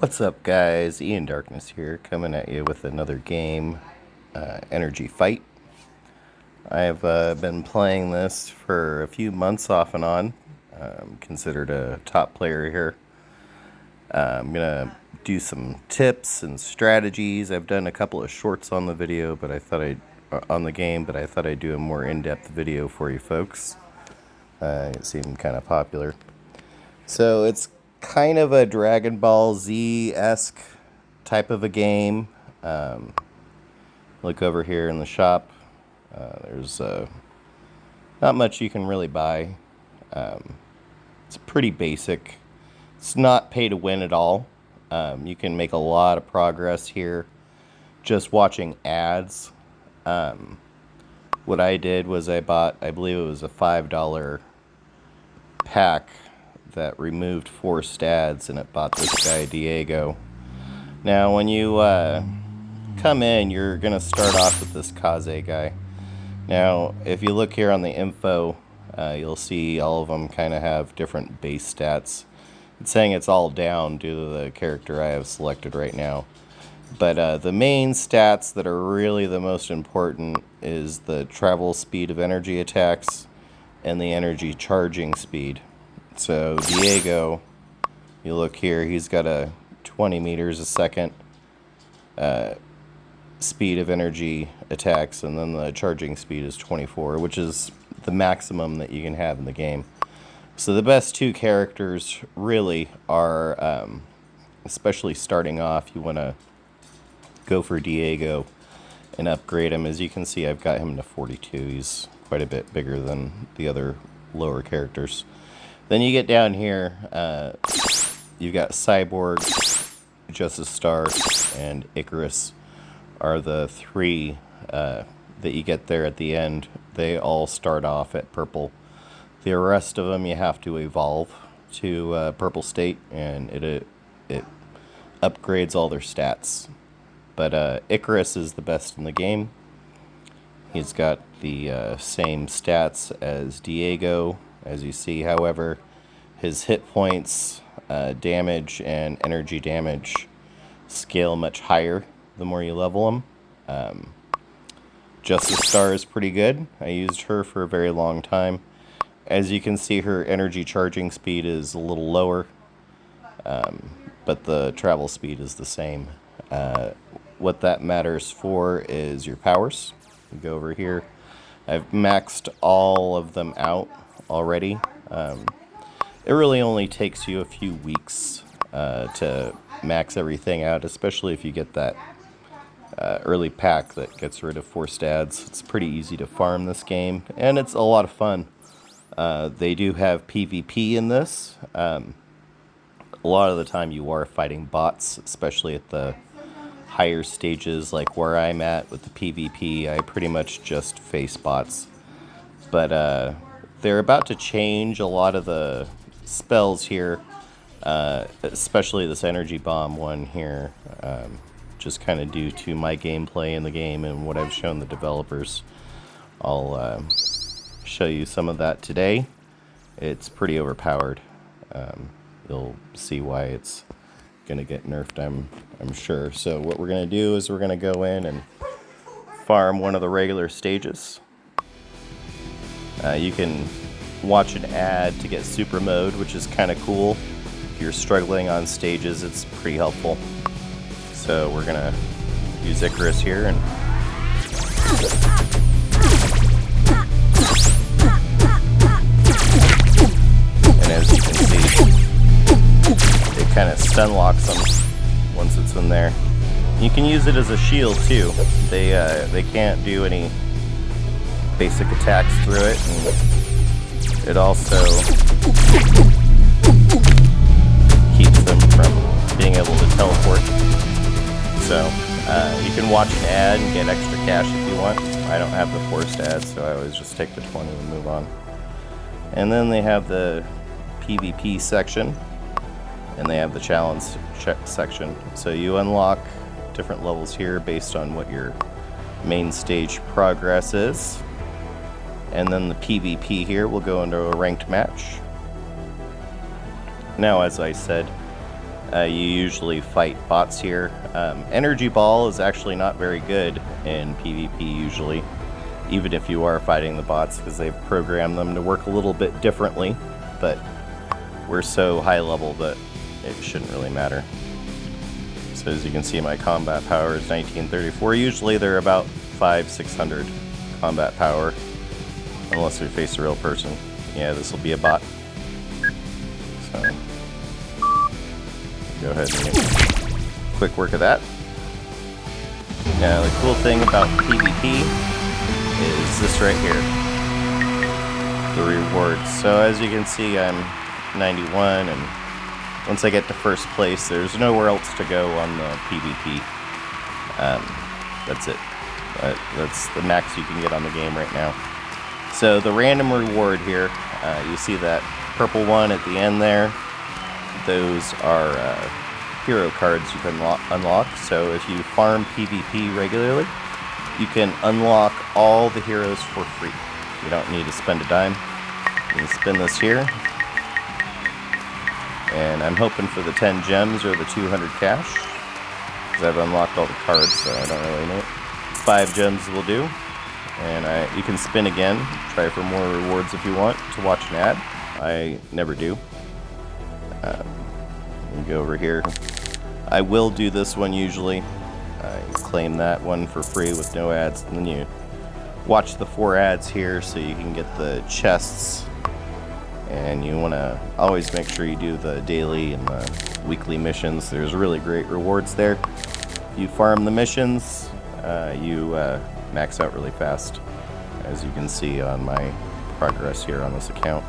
What's up, guys? Ian Darkness here, coming at you with another game, Energy Fight. I've been playing this for a few months off and on. I'm considered a top player here. I'm gonna do some tips and strategies. I've done a couple of shorts on the video, but I thought on the game, but I thought I'd do a more in-depth video for you folks. It seemed kind of popular. So it's kind of a Dragon Ball Z-esque type of a game. Look over here in the shop. There's not much you can really buy. It's pretty basic. It's not pay to win at all. You can make a lot of progress here just watching ads. What I did was I bought, I believe it was a $5 pack that removed forced ads, and it bought this guy Diego. Now when you come in, you're gonna start off with this Kaze guy. Now if you look here on the info, you'll see all of them kind of have different base stats. It's saying it's all down due to the character I have selected right now, but the main stats that are really the most important is the travel speed of energy attacks and the energy charging speed. So Diego, you look here, he's got a 20 meters a second speed of energy attacks, and then the charging speed is 24, which is the maximum that you can have in the game. So the best two characters really are, especially starting off, you want to go for Diego and upgrade him. As you can see, I've got him to 42. He's quite a bit bigger than the other lower characters. Then you get down here, you've got Cyborg, Justice Star, and Icarus are the three that you get there at the end. They all start off at purple. The rest of them you have to evolve to purple state, and it upgrades all their stats. But Icarus is the best in the game. He's got the same stats as Diego, as you see. However, his hit points, damage, and energy damage scale much higher the more you level him. Justice Star is pretty good. I used her for a very long time. As you can see, her energy charging speed is a little lower, but the travel speed is the same. What that matters for is your powers. You go over here. I've maxed all of them out already. It really only takes you a few weeks to max everything out, especially if you get that early pack that gets rid of forced ads. It's pretty easy to farm this game, and it's a lot of fun. They do have PvP in this. A lot of the time you are fighting bots, especially at the higher stages, like where I'm at with the PvP. I pretty much just face bots. But they're about to change a lot of the spells here, especially this energy bomb one here, just kind of due to my gameplay in the game and what I've shown the developers. I'll show you some of that today. It's pretty overpowered. You'll see why it's gonna get nerfed, I'm sure. So what we're gonna do is we're gonna go in and farm one of the regular stages. You can watch an ad to get super mode, which is kind of cool. If you're struggling on stages, it's pretty helpful. So we're gonna use Icarus here, and as you can see, it kind of stun locks them once it's in there. You can use it as a shield too. They can't do any basic attacks through it, and it also keeps them from being able to teleport. So you can watch an ad and get extra cash if you want. I don't have the forced ads, so I always just take the 20 and move on. And then they have the PvP section, and they have the challenge section. So you unlock different levels here based on what your main stage progress is. And then the PvP here will go into a ranked match. Now, as I said, you usually fight bots here. Energy Ball is actually not very good in PvP usually, even if you are fighting the bots, because they've programmed them to work a little bit differently, but we're so high level that it shouldn't really matter. So as you can see, my combat power is 1934. Usually they're about 500-600 combat power, unless we face a real person. Yeah, this will be a bot. So go ahead and get quick work of that. Now the cool thing about PvP is this right here, the rewards. So as you can see, I'm 91, and once I get to first place, there's nowhere else to go on the PvP. That's it. That's the max you can get on the game right now. So the random reward here, you see that purple one at the end there. Those are hero cards you can unlock. So if you farm PvP regularly, you can unlock all the heroes for free. You don't need to spend a dime. You can spin this here. And I'm hoping for the 10 gems or the 200 cash, because I've unlocked all the cards, so I don't really know. 5 gems will do. And you can spin again, try for more rewards if you want to watch an ad. I never do. Let me go over here. I will do this one usually. You claim that one for free with no ads, and then you watch the 4 ads here so you can get the chests. And you want to always make sure you do the daily and the weekly missions. There's really great rewards there. If you farm the missions, you max out really fast, as you can see on my progress here on this account.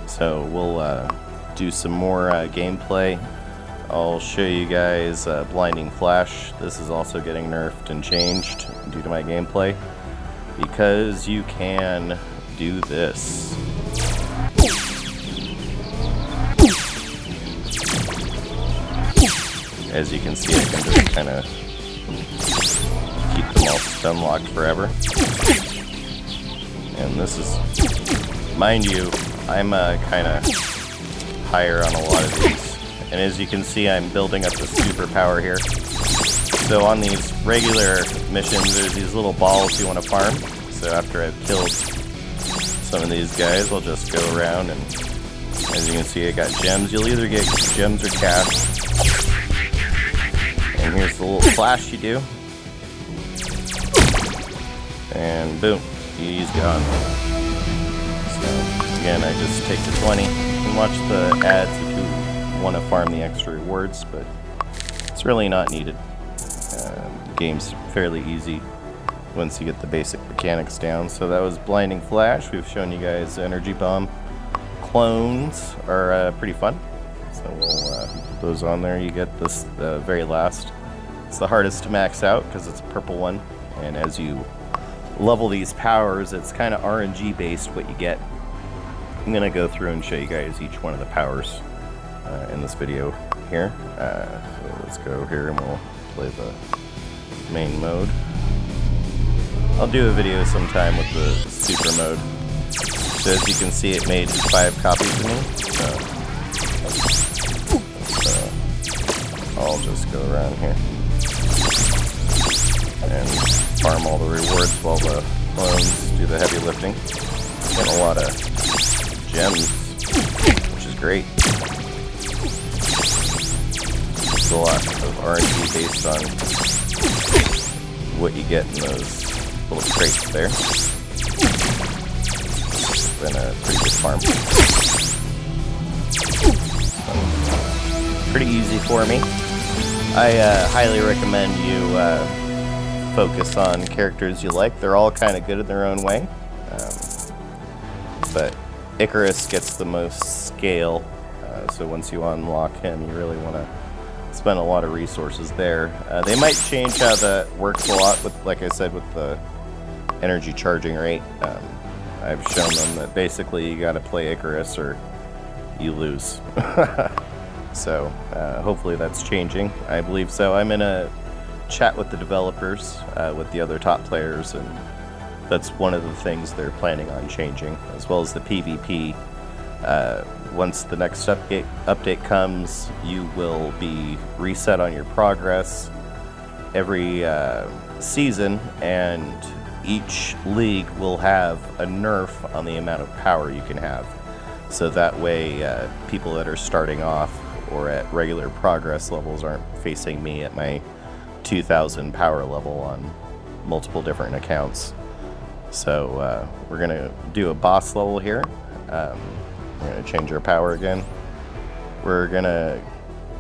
So we'll do some more gameplay. I'll show you guys Blinding Flash. This is also getting nerfed and changed due to my gameplay, because you can do this. As you can see, I can just kind of keep them all stun locked forever. And this is, mind you, I'm kind of higher on a lot of these. And as you can see, I'm building up the superpower here. So on these regular missions, there's these little balls you want to farm. So after I've killed some of these guys, I'll just go around, and as you can see, I got gems. You'll either get gems or cash. And here's the little flash you do. And boom, he's gone. So again, I just take the 20. You can watch the ads if you want to farm the extra rewards, but it's really not needed. The game's fairly easy once you get the basic mechanics down. So that was Blinding Flash. We've shown you guys Energy Bomb. Clones are pretty fun. So we'll put those on there. You get this very last. It's the hardest to max out because it's a purple one. And as you level these powers, it's kind of RNG based what you get. I'm going to go through and show you guys each one of the powers in this video here. So let's go here and we'll play the main mode. I'll do a video sometime with the super mode. So as you can see, it made 5 copies of me. So I'll just go around here and farm all the rewards while the clones do the heavy lifting. Get a lot of gems, which is great. It's a lot of RNG based on what you get in those little crates there. It's been a pretty good farm. So, pretty easy for me. I highly recommend you focus on characters you like. They're all kind of good in their own way. But Icarus gets the most scale, so once you unlock him, you really want to spend a lot of resources there. They might change how that works a lot with, like I said, with the energy charging rate. I've shown them that basically you got to play Icarus or you lose. So hopefully that's changing. I believe so. I'm in a chat with the developers, with the other top players, and that's one of the things they're planning on changing, as well as the PvP once the next update comes, you will be reset on your progress every season, and each league will have a nerf on the amount of power you can have. So that way, people that are starting off or at regular progress levels aren't facing me at my 2000 power level on multiple different accounts. So we're gonna do a boss level here. We're gonna change our power again. We're gonna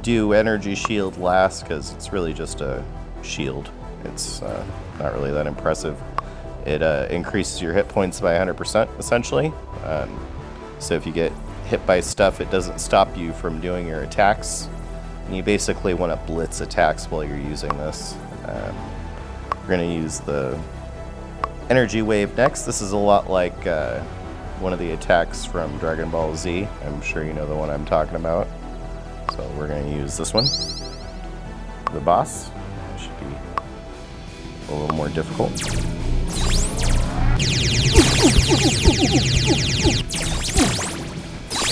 do energy shield last because it's really just a shield. It's not really that impressive. It increases your hit points by 100% essentially. So if you get hit by stuff, it doesn't stop you from doing your attacks. And you basically want to blitz attacks while you're using this. We're going to use the energy wave next. This is a lot like one of the attacks from Dragon Ball Z. I'm sure you know the one I'm talking about. So we're going to use this one. The boss. It should be a little more difficult.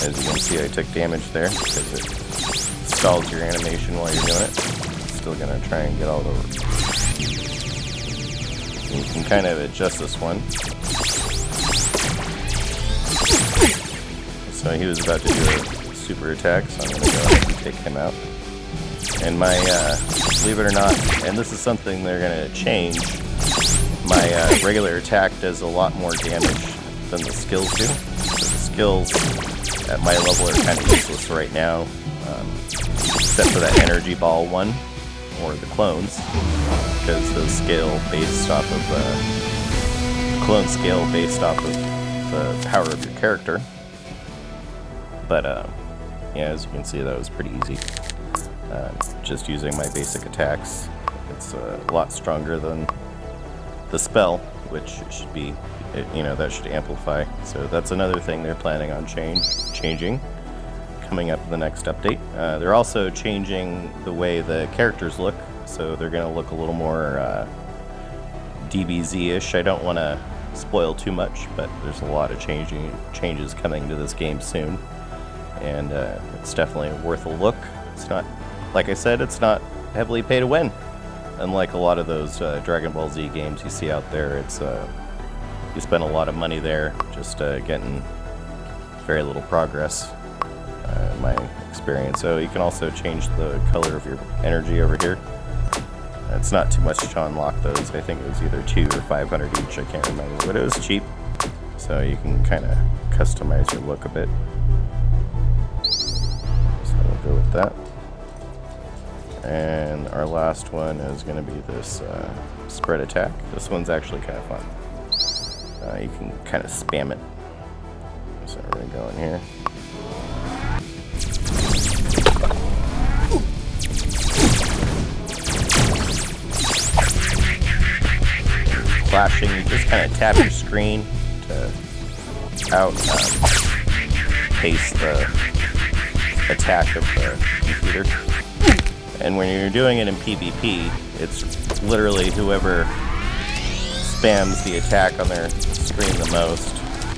As you can see, I took damage there because it stalls your animation while you're doing it. Still gonna try and get all the... You can kind of adjust this one. So he was about to do a super attack, so I'm gonna go ahead and take him out. And my, believe it or not, and this is something they're gonna change, my regular attack does a lot more damage than the skills do. So the skills at my level are kind of useless right now, except for that energy ball one, or the clones, because those scale based off of, clone scale based off of the power of your character. But, yeah, as you can see, that was pretty easy. Just using my basic attacks. It's a lot stronger than the spell, which should be, you know, that should amplify. So that's another thing they're planning on changing coming up in the next update. They're also changing the way the characters look, so they're going to look a little more DBZ-ish. I don't want to spoil too much, but there's a lot of changes coming to this game soon, and it's definitely worth a look. It's not, like I said, it's not heavily pay to win. Unlike a lot of those Dragon Ball Z games you see out there, it's you spend a lot of money there, just getting very little progress, in my experience. So you can also change the color of your energy over here. It's not too much to unlock those. I think it was either 200 or 500 each, I can't remember, but it was cheap. So you can kind of customize your look a bit. So we'll go with that. And our last one is going to be this spread attack. This one's actually kind of fun. You can kind of spam it. So we're going to go in here. Flashing, you just kind of tap your screen to pace the attack of the computer. And when you're doing it in PvP, it's literally whoever spams the attack on their screen the most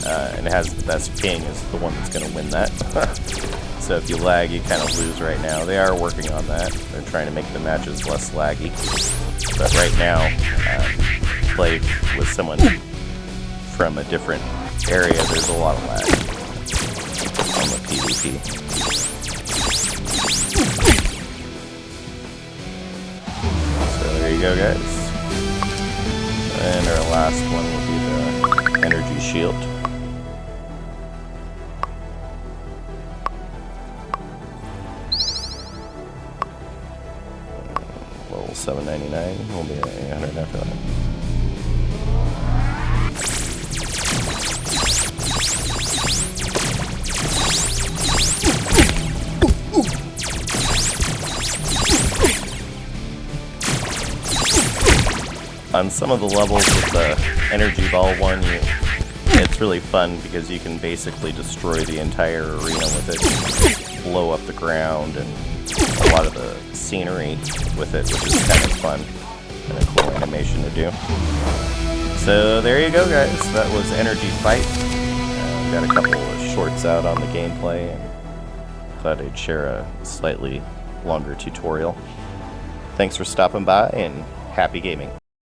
and has the best ping is the one that's going to win that. So if you lag, you kind of lose right now. They are working on that. They're trying to make the matches less laggy. But right now, play with someone from a different area, there's a lot of lag on the PvP. There you go, guys. And our last one will be the energy shield. Level 799 will be 800 after that. On some of the levels with the energy ball one, it's really fun because you can basically destroy the entire arena with it, blow up the ground, and a lot of the scenery with it, which is kind of fun and a cool animation to do. So there you go, guys. That was Energy Fight. Got a couple of shorts out on the gameplay and thought I'd share a slightly longer tutorial. Thanks for stopping by, and happy gaming.